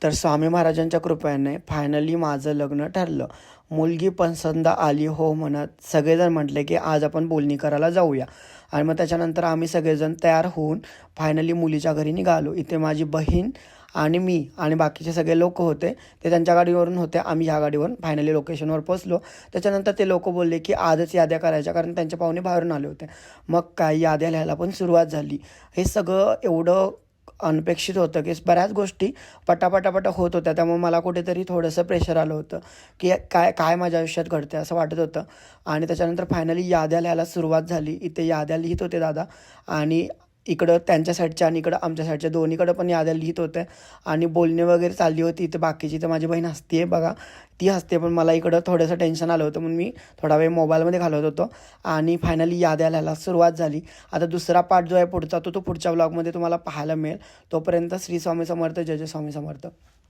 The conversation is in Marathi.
तर स्वामी महाराजांच्या कृपेने फायनली माझं लग्न ठरलं. मुलगी पसंत आली हो म्हणत सगळेजण म्हटले की आज आपण बोलणी करायला जाऊया. आणि मग त्याच्यानंतर आम्ही सगळेजण तयार होऊन फायनली मुलीच्या घरी निघालो. इथे माझी बहीण आणि मी आणि बाकीचे सगळे लोक होते, ते त्यांच्या गाडीवरून होते, आम्ही ह्या गाडीवरून फायनली लोकेशनवर पोचलो. त्याच्यानंतर ते लोक बोलले की आजच याद्या करायच्या, कारण त्यांचे पाहुणे बाहेरून आले होते. मग काय याद्या लिहायला पण सुरुवात झाली. हे सगळं एवढं अनपेक्षित होतं की बऱ्याच गोष्टी पटापटापटा होत होत्या. त्यामुळे मला कुठेतरी थोडंसं प्रेशर आलं होतं की काय काय माझ्या आयुष्यात घडते असं वाटत होतं. आणि त्याच्यानंतर फायनली याद्या लिहायला सुरुवात झाली. इथे याद्या लिहित होते दादा, आणि इकडं त्यांच्या साईडच्या आणि इकडं आमच्या साईडच्या दोन्हीकडं पण याद्या लिहित होते. आणि बोलणे वगैरे चालली होती. इथे बाकीची तर माझी बहीण हसते आहे बघा, ती हसते, पण मला इकडं थोडंसं टेन्शन आलं होतं, म्हणून मी थोडा वेळ मोबाईलमध्ये घालवत होतो. आणि फायनली याद्या लिहायला सुरुवात झाली. आता दुसरा पार्ट जो आहे पुढचा, तो पुढच्या व्लॉगमध्ये तुम्हाला पाहायला मिळेल. तोपर्यंत श्री स्वामी समर्थ, जय जय स्वामी समर्थ.